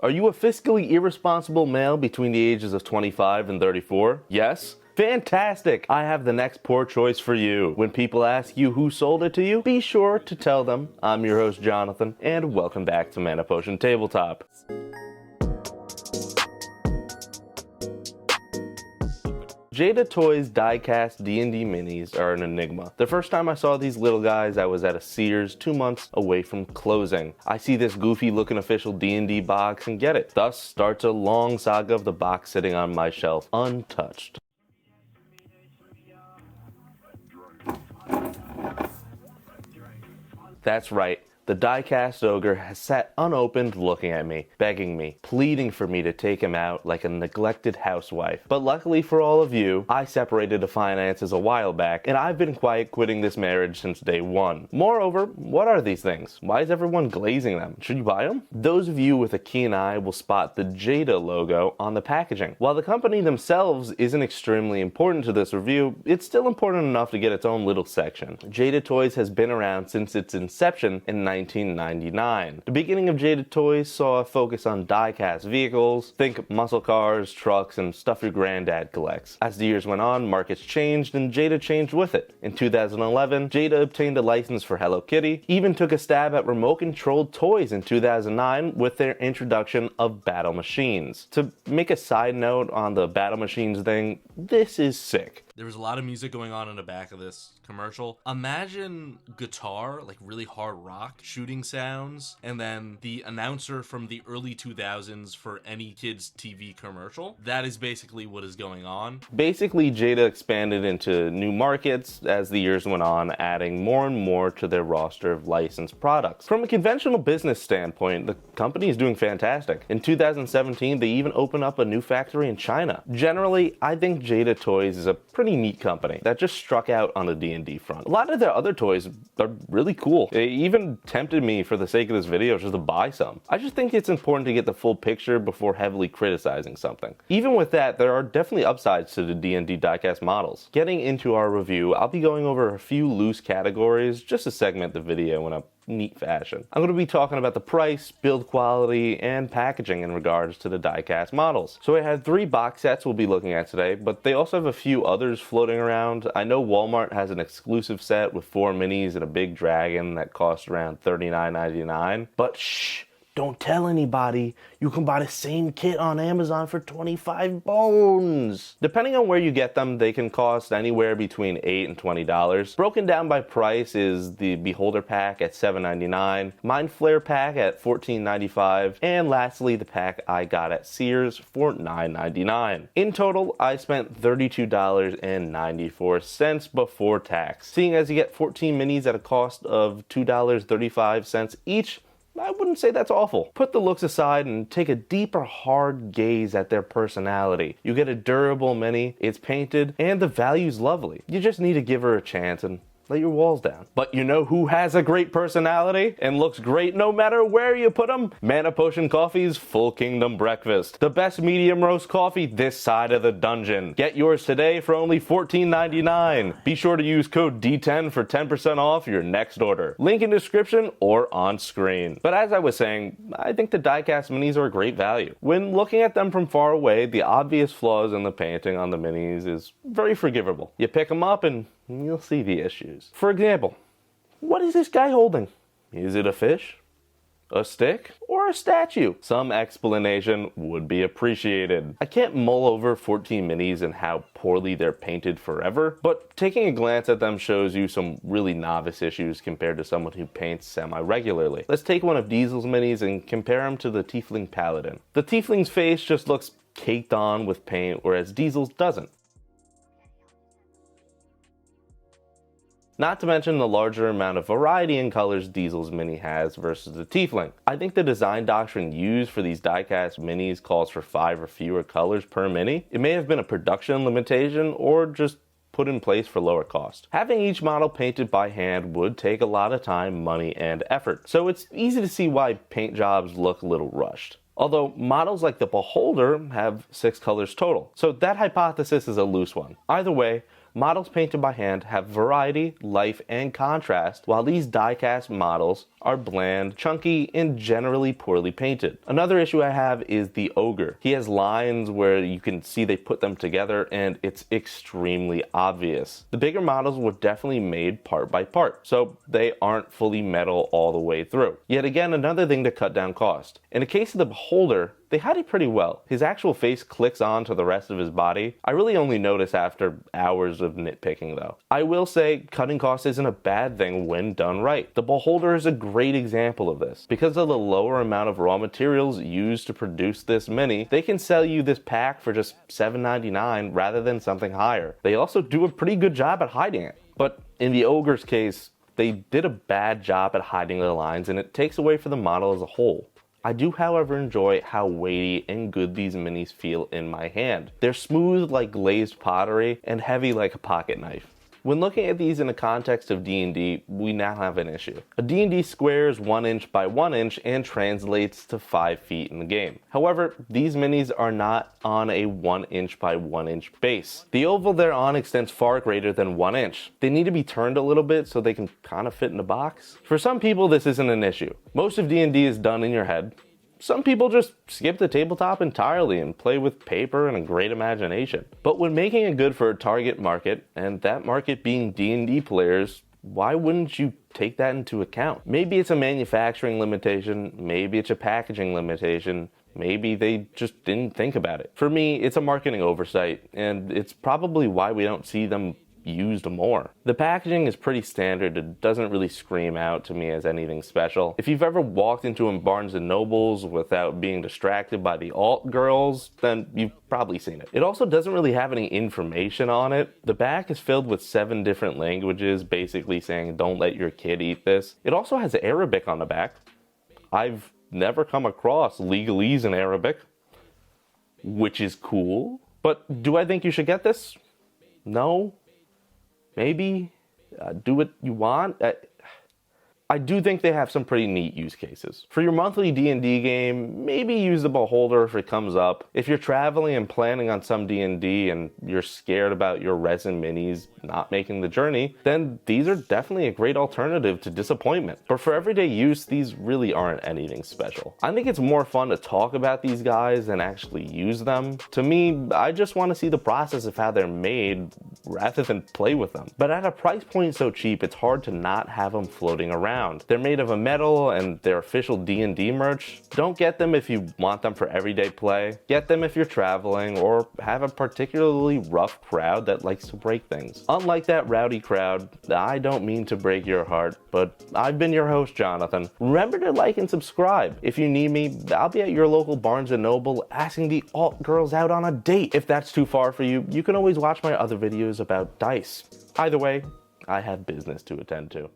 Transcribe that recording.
Are you a fiscally irresponsible male between the ages of 25 and 34? Yes? Fantastic! I have the next poor choice for you. When people ask you who sold it to you, be sure to tell them. I'm your host, Jonathan, and welcome back to Mana Potion Tabletop. Jada Toys Diecast D&D Minis are an enigma. The first time I saw these little guys, I was at a Sears 2 months away from closing. I see this goofy looking official D&D box and get it. Thus starts a long saga of the box sitting on my shelf, untouched. That's right. The Diecast ogre has sat unopened looking at me, begging me, pleading for me to take him out like a neglected housewife. But luckily for all of you, I separated the finances a while back, and I've been quiet quitting this marriage since day one. Moreover, what are these things? Why is everyone glazing them? Should you buy them? Those of you with a keen eye will spot the Jada logo on the packaging. While the company themselves isn't extremely important to this review, it's still important enough to get its own little section. Jada Toys has been around since its inception in 1999. The beginning of Jada Toys saw a focus on die-cast vehicles, think muscle cars, trucks, and stuff your granddad collects. As the years went on, markets changed and Jada changed with it. In 2011, Jada obtained a license for Hello Kitty, even took a stab at remote-controlled toys in 2009 with their introduction of battle machines. To make a side note on the battle machines thing, this is sick. There was a lot of music going on in the back of this commercial. Imagine guitar, like really hard rock, shooting sounds, and then the announcer from the early 2000s for any kids' TV commercial. That is basically what is going on. Basically, Jada expanded into new markets as the years went on, adding more and more to their roster of licensed products. From a conventional business standpoint, the company is doing fantastic. In 2017, they even opened up a new factory in China. Generally, I think Jada Toys is a pretty neat company that just struck out on the D&D front. A lot of their other toys are really cool. They even tempted me for the sake of this video just to buy some. I just think it's important to get the full picture before heavily criticizing something. Even with that, there are definitely upsides to the D&D diecast models. Getting into our review, I'll be going over a few loose categories just to segment the video in a neat fashion. I'm going to be talking about the price, build quality, and packaging in regards to the diecast models. So I had 3 box sets we'll be looking at today, but they also have a few others floating around. I know Walmart has an exclusive set with 4 minis and a big dragon that costs around $39.99, but shh! Don't tell anybody. You can buy the same kit on Amazon for 25 bones. Depending on where you get them, they can cost anywhere between $8 and $20. Broken down by price is the Beholder pack at $7.99, Mind Flare pack at $14.95, and lastly the pack I got at Sears for $9.99. In total, I spent $32.94 before tax. Seeing as you get 14 minis at a cost of $2.35 each, I wouldn't say that's awful. Put the looks aside and take a deeper, hard gaze at their personality. You get a durable mini, it's painted, and the value's lovely. You just need to give her a chance and let your walls down. But you know who has a great personality and looks great no matter where you put them? Mana Potion Coffee's Full Kingdom Breakfast. The best medium roast coffee this side of the dungeon. Get yours today for only $14.99. Be sure to use code D10 for 10% off your next order. Link in description or on screen. But as I was saying, I think the diecast minis are a great value. When looking at them from far away, the obvious flaws in the painting on the minis is very forgivable. You pick them up and you'll see the issues. For example, what is this guy holding? Is it a fish? A stick? Or a statue? Some explanation would be appreciated. I can't mull over 14 minis and how poorly they're painted forever, but taking a glance at them shows you some really novice issues compared to someone who paints semi-regularly. Let's take one of Diesel's minis and compare him to the Tiefling Paladin. The Tiefling's face just looks caked on with paint, whereas Diesel's doesn't. Not to mention the larger amount of variety in colors Diesel's mini has versus the Tiefling. I think the design doctrine used for these diecast minis calls for 5 or fewer colors per mini. It may have been a production limitation or just put in place for lower cost. Having each model painted by hand would take a lot of time, money, and effort, so it's easy to see why paint jobs look a little rushed. Although models like the Beholder have 6 colors total, so that hypothesis is a loose one. Either way, Models painted by hand have variety, life, and contrast, while these die-cast models are bland, chunky, and generally poorly painted. Another issue I have is the ogre. He has lines where you can see they put them together and it's extremely obvious. The bigger models were definitely made part by part, so they aren't fully metal all the way through. Yet again, another thing to cut down cost. In the case of the beholder, they hide it pretty well. His actual face clicks on to the rest of his body. I really only notice after hours of nitpicking though. I will say cutting costs isn't a bad thing when done right. The beholder is a great example of this. Because of the lower amount of raw materials used to produce this mini, they can sell you this pack for just $7.99 rather than something higher. They also do a pretty good job at hiding it. But in the ogre's case, they did a bad job at hiding the lines and it takes away from the model as a whole. I do, however, enjoy how weighty and good these minis feel in my hand. They're smooth like glazed pottery and heavy like a pocket knife. When looking at these in the context of D&D, we now have an issue. A D&D square is 1 inch by 1 inch and translates to 5 feet in the game. However, these minis are not on a 1 inch by 1 inch base. The oval they're on extends far greater than 1 inch. They need to be turned a little bit so they can kind of fit in the box. For some people, this isn't an issue. Most of D&D is done in your head. Some people just skip the tabletop entirely and play with paper and a great imagination. But when making it good for a target market, and that market being D&D players, why wouldn't you take that into account? Maybe it's a manufacturing limitation, maybe it's a packaging limitation, maybe they just didn't think about it. For me, it's a marketing oversight, and it's probably why we don't see them used more. The packaging is pretty standard. It doesn't really scream out to me as anything special. If you've ever walked into a Barnes & Nobles without being distracted by the alt girls, then you've probably seen it. It also doesn't really have any information on it. The back is filled with 7 different languages, basically saying don't let your kid eat this. It also has Arabic on the back. I've never come across legalese in Arabic, which is cool. But do I think you should get this? No. Maybe do what you want. I do think they have some pretty neat use cases. For your monthly D&D game, maybe use the beholder if it comes up. If you're traveling and planning on some D&D and you're scared about your resin minis not making the journey, then these are definitely a great alternative to disappointment. But for everyday use, these really aren't anything special. I think it's more fun to talk about these guys than actually use them. To me, I just want to see the process of how they're made rather than play with them. But at a price point so cheap, it's hard to not have them floating around. They're made of a metal and they're official D&D merch. Don't get them if you want them for everyday play. Get them if you're traveling or have a particularly rough crowd that likes to break things. Unlike that rowdy crowd, I don't mean to break your heart, but I've been your host, Jonathan. Remember to like and subscribe. If you need me, I'll be at your local Barnes & Noble asking the alt girls out on a date. If that's too far for you, you can always watch my other videos about dice. Either way, I have business to attend to.